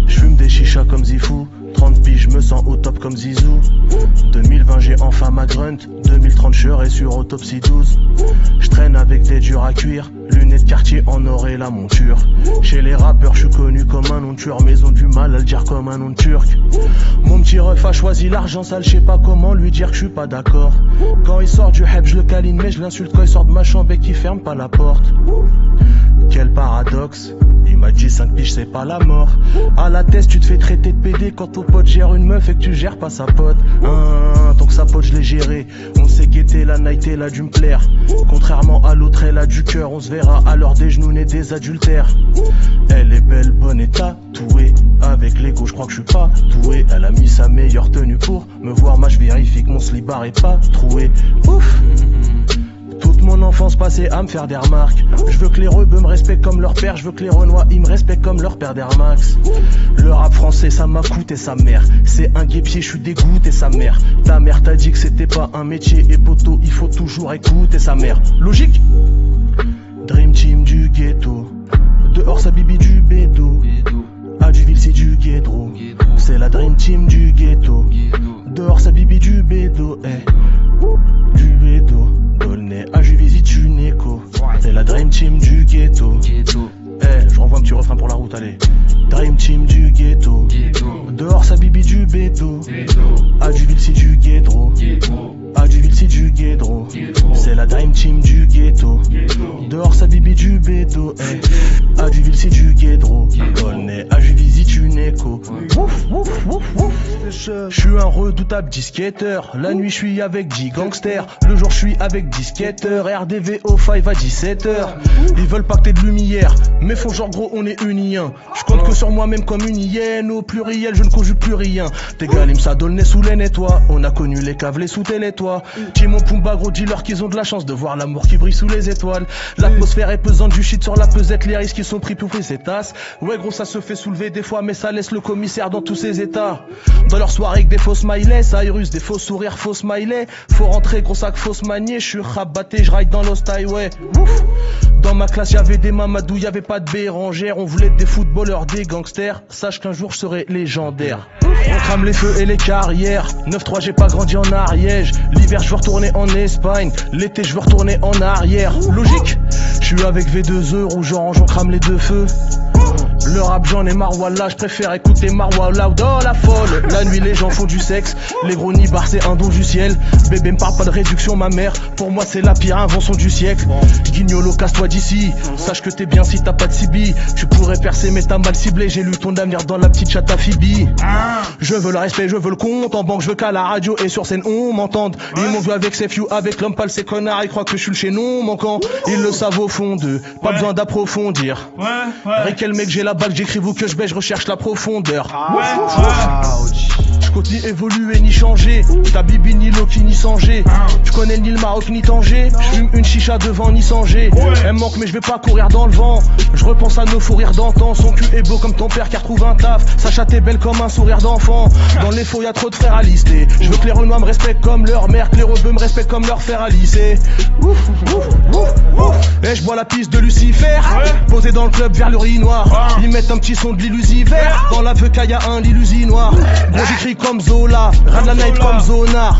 j'fume des chichas comme Zifou. 30 piges, je me sens au top comme Zizou. 2020 j'ai enfin ma grunt. 2030 je serai sur autopsie 12. Je traîne avec des durs à cuire. Lunettes quartier en or et la monture. Chez les rappeurs je suis connu comme un nom de tueur, mais ils ont du mal à le dire comme un nom de turc. Mon petit ref a choisi l'argent sale, je sais pas comment lui dire que je suis pas d'accord. Quand il sort du heb je le câline, mais je l'insulte quand il sort de ma chambre et qu'il ferme pas la porte. Quel paradoxe, il m'a dit 5 piges c'est pas la mort. À la test tu te fais traiter de PD quand ton pote gère une meuf et que tu gères pas sa pote. Tant que sa pote je l'ai géré. On s'est guetté, la night elle a dû me plaire. Contrairement à l'autre elle a du cœur. On se verra à l'heure des genoux nés des adultères. Elle est belle, bonne et tatouée. Avec l'ego je crois que je suis pas doué. Elle a mis sa meilleure tenue pour me voir. Moi je vérifie que mon slibard est pas troué. Ouf. Toute mon enfance passée à me faire des remarques. Je veux que les rebeux me respectent comme leur père. Je veux que les renois ils me respectent comme leur père d'Air Max. Le rap français ça m'a coûté sa mère. C'est un guépier, je suis dégoûté sa mère. Ta mère t'a dit que c'était pas un métier. Et poto il faut toujours écouter sa mère. Logique. Dream team du ghetto. Dehors sa bibi du bédo. À Duville c'est du guédro. C'est la dream team du ghetto. Dehors sa bibi du bédo. Du bédo. Dolnay à Juvisy tu n'écho. C'est la dream team du ghetto. Je renvoie un petit refrain pour la route, allez. Dream team du ghetto. Dehors sa bibi du bédo. À Duville c'est du guédro. À Duville c'est du guédro. C'est la dream team du ghetto. Dehors sa bibi du bédo. À Duville c'est du guédro. Dolnay à Juvisy tu n'écho. Je suis un redoutable disquetteur. La nuit je suis avec 10 gangsters. Le jour je suis avec 10 skateurs. RDV au 5 à 17h. Ils veulent pas que t'aies de lumière, mais font genre gros on est unien. Je compte que sur moi-même comme une hyène. Au pluriel je ne conjugue plus rien. Tes galim ça Dolnay sous les nettois. On a connu les caves, les sous les toits. Timon Pumba gros dealer qu'ils ont de la chance de voir l'amour qui brille sous les étoiles. L'atmosphère est pesante, du shit sur la pesette. Les risques qui sont pris pour ouvrir ses tasses. Ouais gros ça se fait soulever des fois, mais ça laisse le commissaire dans tous ses états. Dans leur soirée avec des faux smileys, Cyrus, des faux sourires, faux smiley. Faut rentrer gros sac, faut se manier. Je suis rabatté, je ride dans Lost Highway. Ouf. Dans ma classe y'avait des Mamadou, y'avait pas de Bérangère. On voulait des footballeurs, des gangsters. Sache qu'un jour je serai légendaire. On crame les feux et les carrières. 9-3 j'ai pas grandi en Ariège. L'hiver je veux retourner en Espagne. L'été je veux retourner en arrière. Logique. Je suis avec V2E, rouge orange on crame les deux feux. Le rap j'en ai marre, wallah, je préfère écouter Marwa Loud, oh la folle. La nuit les gens font du sexe, les gros nibards c'est un don du ciel. Bébé me parle pas de réduction ma mère, pour moi c'est la pire invention du siècle. Guignolo casse-toi d'ici, sache que t'es bien si t'as pas de CB. Tu pourrais percer mais t'as mal ciblé, j'ai lu ton avenir dans la petite chatte à Phoebe. Je veux le respect, je veux le compte en banque, je veux qu'à la radio et sur scène on m'entende. Ils m'ont vu avec ces few, avec l'homme pâle, ces connards, ils croient que je suis le chaînon manquant. Ils le savent au fond d'eux, pas besoin d'approfondir. Quel mec j'ai la balle, j'écrive ou que je baisse, je recherche la profondeur. Je continue évoluer ni changer. Ta bibi ni Loki ni Sanger. Tu connais ni le Maroc ni Tanger. Je fume une chicha devant ni Sanger. Elle me manque mais je vais pas courir dans le vent. Je repense à nos fous rires d'antan. Son cul est beau comme ton père qui a retrouvé un taf. Sa chatte est belle comme un sourire d'enfant. Dans les faux y'a trop de frères à lister. Je veux que les renois me respectent comme leur mère, que les rebeux me respectent comme leur frère à lycée. Et je bois la piste de Lucifer. Posé dans le club vers l'urinoir. Ils mettent un petit son de l'illusiver. Dans la VK y'a un l'illusinoir. Gros j'écris comme Zola, rade la night comme Zonar.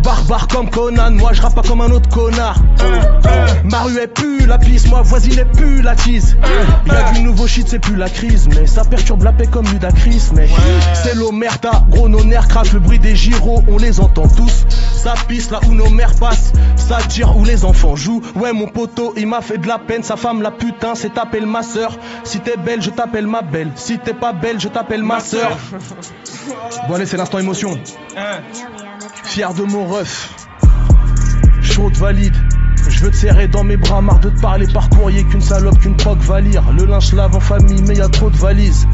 Barbare comme Conan, moi je rappe pas comme un autre connard. Ma rue est plus la pisse, moi voisine est plus la tease. Y'a du nouveau shit, c'est plus la crise, mais ça perturbe la paix comme Ludacris, mec. C'est l'omerta, gros nos nerfs craquent, le bruit des gyros, on les entend tous. Ça pisse là où nos mères passent, ça tire où les enfants jouent. Ouais mon poteau, il m'a fait de la peine, sa femme la putain, c'est t'appelle ma sœur. Si t'es belle, je t'appelle ma belle. Si t'es pas belle, je t'appelle ma sœur. Bon allez, c'est l'instant émotion. Fier de mon ref. Chaude valide. Je veux te serrer dans mes bras, marre de te parler par courrier qu'une salope, qu'une proc va lire. Le linge lave en famille, mais y a trop de valises.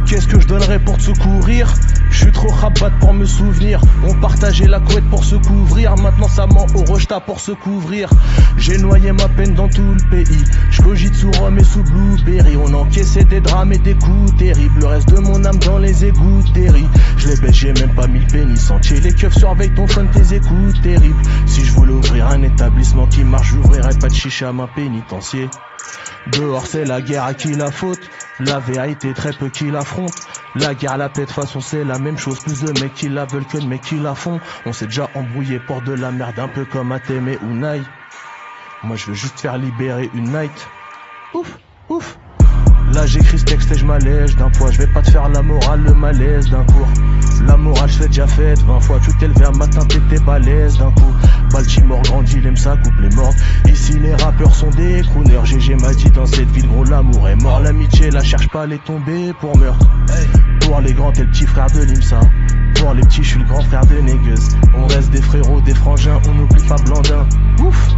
Qu'est-ce que je donnerais pour te secourir? Je Je suis trop rabat pour me souvenir. On partageait la couette pour se couvrir. Maintenant ça ment au rejeta pour se couvrir. J'ai noyé ma peine dans tout le pays. Je cogite sous Rome et sous Blueberry. On encaissait des drames et des coups terribles. Le reste de mon âme dans les égouts terri. Je les baisse, j'ai même pas mis le pénis entier. Les keufs surveillent ton phone, tes écoutes terribles. Si je voulais ouvrir un établissement qui marche, j'ouvrirais pas de chicha à ma pénitencier. Dehors c'est la guerre, à qui la faute? La vérité, très peu qui l'affrontent. La guerre, la paix, de façon c'est la même chose. Plus de mecs qui la veulent que de mecs qui la font. On s'est déjà embrouillé pour de la merde, un peu comme Athémé ou Naï. Moi je veux juste faire libérer une night. Ouf, ouf. Là j'écris ce texte et je m'allège d'un poids. Je vais pas te faire la morale, le malaise d'un cours. La morale je l'ai déjà faite 20 fois. Tu t'es levé un matin, t'étais balèze d'un coup. Baltimore grandit, il aime ça, coupe les morts. Ici les rappeurs sont des crooners. GG m'a dit dans cette ville gros l'amour est mort. L'amitié la cherche pas, les tomber pour meurtre. Pour les grands t'es le petit frère de l'IMSA. Pour les petits je suis le grand frère de Négueuse. On reste des frérots, des frangins, on n'oublie pas Blandin. Ouf.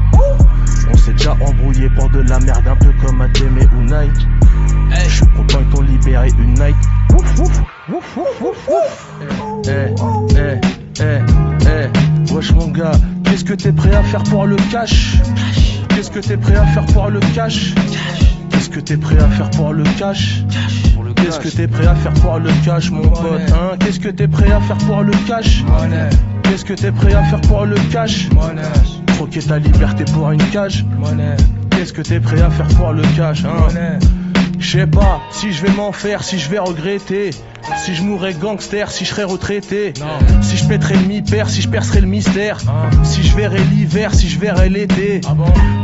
On s'est déjà embrouillé pour de la merde, un peu comme Athémé ou Naï. Je suis content qu'ils t'ont libéré une night. Ouf ouf ouf ouf ouf ouf. Wesh mon gars, qu'est-ce que t'es prêt à faire pour le cash? Qu'est-ce que t'es prêt à faire pour le cash? Qu'est-ce que t'es prêt à faire pour le cash? Qu'est-ce que t'es prêt à faire pour le cash mon pote hein? Qu'est-ce que t'es prêt à faire pour le cash? Qu'est-ce que t'es prêt à faire pour le cash? Troquer ta liberté pour une cage. Qu'est-ce que t'es prêt à faire pour le cash hein? Je sais pas si je vais m'en faire, si je vais regretter. Si je mourrais gangster, si je serais retraité. Si je pèterais le mi-père, si je percerais le mystère. Si je verrais l'hiver, si je verrais l'été.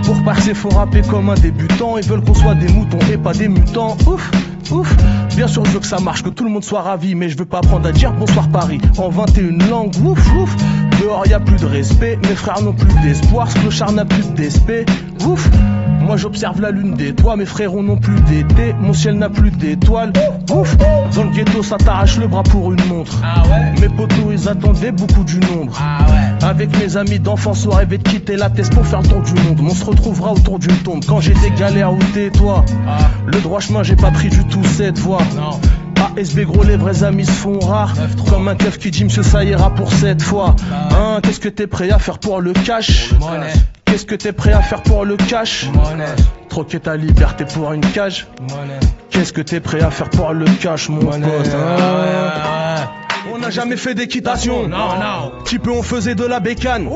Pour passer faut rapper comme un débutant. Ils veulent qu'on soit des moutons et pas des mutants. Ouf, ouf. Bien sûr je veux que ça marche, que tout le monde soit ravi. Mais je veux pas apprendre à dire bonsoir Paris en 21 langues. Ouf, ouf. Dehors y a plus de respect, mes frères n'ont plus d'espoir. Ce clochard n'a plus d'esprit. Ouf. Moi j'observe la lune des toits, mes frérots n'ont plus d'été, mon ciel n'a plus d'étoiles. Ouf. Dans le ghetto ça t'arrache le bras pour une montre. Mes potos ils attendaient beaucoup du nombre. Avec mes amis d'enfance on rêvait de quitter la tête pour faire le tour du monde. On se retrouvera autour d'une tombe. Quand j'ai des galères où tais-toi. Le droit chemin j'ai pas pris du tout cette voie. ASB gros les vrais amis se font rares. Comme un keuf qui dit monsieur ça ira pour cette fois hein, qu'est-ce que t'es prêt à faire pour le cash? Qu'est-ce que t'es prêt à faire pour le cash? Troquer ta liberté pour une cage. Qu'est-ce que t'es prêt à faire pour le cash mon pote hein? On n'a jamais fait d'équitation. Petit peu on faisait de la bécane.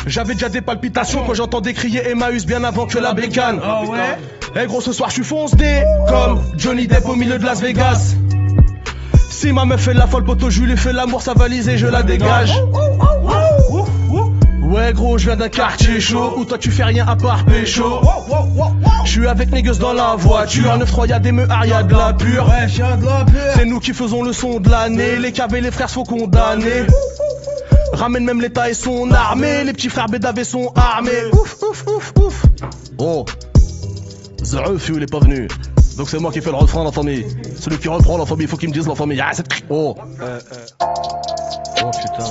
J'avais déjà des palpitations quand j'entendais crier Emmaüs bien avant que la bécane. Eh gros ce soir je suis foncé comme Johnny Depp au milieu de Las Vegas. Si ma meuf fait de la folle poteau je lui fais l'amour sa valise et je la dégage. Ouais gros je viens d'un quartier chaud où toi tu fais rien à part pécho. Je suis avec négueuse dans la voiture 9-3 y'a des meuhards y'a de la pure. C'est nous qui faisons le son de l'année. Les caves et les frères sont condamnés. Ramène même l'état et son armée. Les petits frères bédavés sont armés. Ouf ouf ouf ouf. Oh Zaouf il est pas venu. Donc c'est moi qui fais le refrain la famille. Celui qui reprend la famille, faut qu'il me dise la famille. Oh oh putain.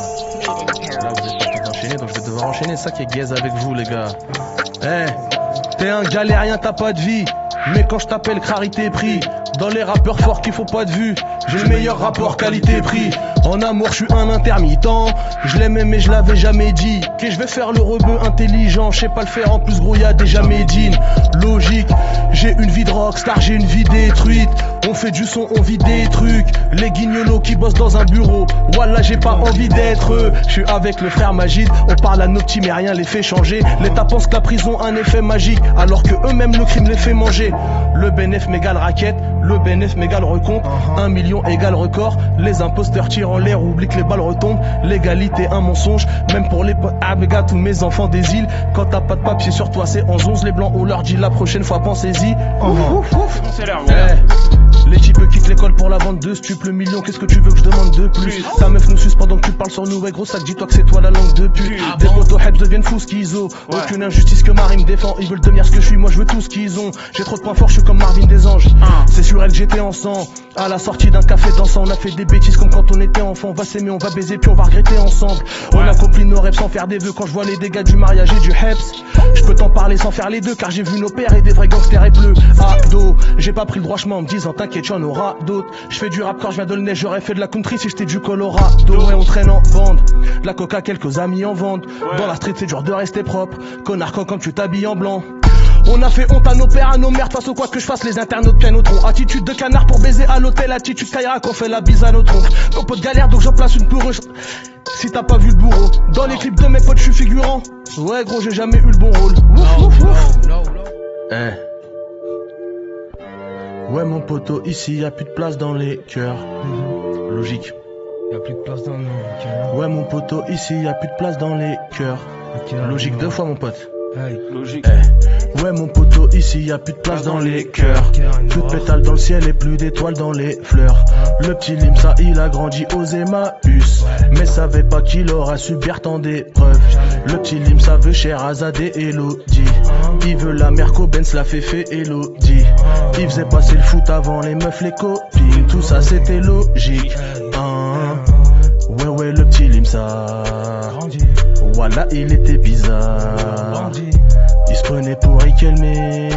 Là vous êtes pas tous enchaînés donc je vais devoir enchaîner. Ça qui est gaze avec vous les gars. T'es un galérien, t'as pas de vie. Mais quand je t'appelle crarité pris. Dans les rappeurs forts qui font pas de vue, j'ai le meilleur rapport qualité-prix. En amour je suis un intermittent. Je l'aimais mais je l'avais jamais dit. Que je vais faire le rebeu intelligent. Je sais pas le faire en plus gros y'a déjà médine. Logique, j'ai une vie de rockstar, j'ai une vie détruite. On fait du son, on vit des trucs. Les guignolos qui bossent dans un bureau. Voilà j'ai pas envie d'être eux. Je suis avec le frère Magid. On parle à nos petits mais rien les fait changer. L'État pense que la prison a un effet magique. Alors que eux-mêmes le crime les fait manger. Le bénéf m'égale raquette. Le bénéf m'égale recompte, 1 million égale record. Les imposteurs tirent en l'air, oublient que les balles retombent. L'égalité un mensonge, même pour les potes. Ah méga tous mes enfants des îles. Quand t'as pas de papier sur toi c'est en 11. Les blancs on leur dit la prochaine fois pensez-y. C'est l'heure. Les types quittent l'école pour la vente de stup. Le million qu'est-ce que tu veux que je demande de plus? Ta meuf nous suce pendant que tu parles sur nous. Ouais gros sac dis-toi que c'est toi la langue de pute. Des potos heads deviennent fous schizo. Aucune injustice que Marie me défend. Ils veulent devenir ce que je suis, moi je veux tout ce qu'ils ont. J'ai trop de points forts, je suis comme Marvin des Anges. C'est sûr juré que j'étais ensemble. À la sortie d'un café dansant, on a fait des bêtises comme quand on était enfant. On va s'aimer, on va baiser, puis on va regretter ensemble. On accomplit nos rêves sans faire des vœux. Quand je vois les dégâts du mariage et du heps, je peux t'en parler sans faire les deux, car j'ai vu nos pères et des vrais gangsters et bleus. Ado, j'ai pas pris le droit chemin en me disant t'inquiète, y'en aura d'autres. Je fais du rap quand je viens de le nez, j'aurais fait de la country si j'étais du Colorado. Ouais, on traîne en bande, de la coca, quelques amis en vendent. Dans la street, c'est dur de rester propre. Connard quand tu t'habilles en blanc. On a fait honte à nos pères, à nos mères, face au quoi que je fasse, les internautes tiennent au tronc. Attitude de canard pour baiser à l'hôtel, attitude Kaira qu'on fait la bise à notre oncle. Nos potes galèrent donc j'en place une pour eux. Si t'as pas vu le bourreau, dans les clips de mes potes je suis figurant. Ouais gros, j'ai jamais eu le bon rôle. Ouais mon poteau, ici y a plus de place dans les cœurs. Logique. Y a plus de place dans les cœurs. Ouais mon poteau, ici y a plus de place dans les cœurs. Logique 2 fois mon pote. Hey, logique. Ouais mon poteau, ici y a plus de place dans les cœurs. Plus de pétales dans le ciel et plus d'étoiles dans les fleurs. Le petit Limsa il a grandi aux Emmaüs, mais savait pas qu'il aura subir tant d'épreuves. Le petit Limsa veut Sherazade et Elodie. Il veut la mère Benz, la Féfé et Elodie. Il faisait passer le foot avant les meufs, les copines. Tout ça c'était logique. Ouais le petit Limsa, voilà il était bizarre. Il se prenait pour Riquelme,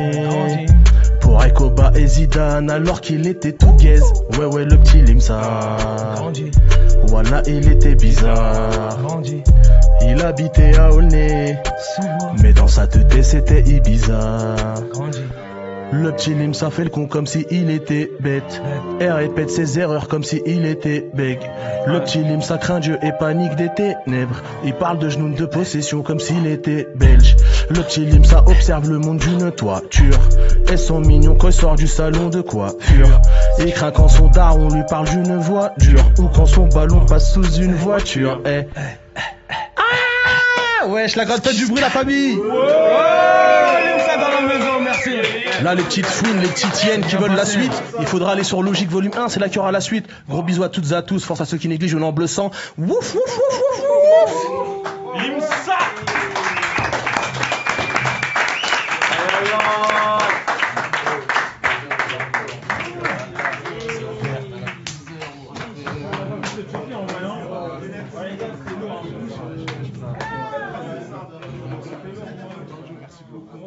pour Aikoba et Zidane, alors qu'il était tout gaze. Ouais le petit Limsa, voilà il était bizarre. Il habitait à Aulnay, mais dans sa tête c'était Ibiza. Le petit Limsa fait le con comme si il était bête, et répète ses erreurs comme si il était bègue. Le petit Limsa craint Dieu et panique des ténèbres. Il parle de genoux de possession comme s'il était belge. Le petit Limsa observe le monde d'une toiture, et son mignon quand il sort du salon de coiffure. Il craint quand son daron lui parle d'une voix dure, ou quand son ballon passe sous une voiture. Wesh, la grande tête du bruit, la famille. Dans la maison, merci. Là, les petites fouines, les petites hyènes qui veulent la suite, il faudra aller sur Logique volume 1, c'est là qu'il y aura la suite. Gros bisous à toutes et à tous, force à ceux qui négligent, on est en bleu sang. Wouf, wouf, wouf, wouf, wouf. Limsa. Merci beaucoup.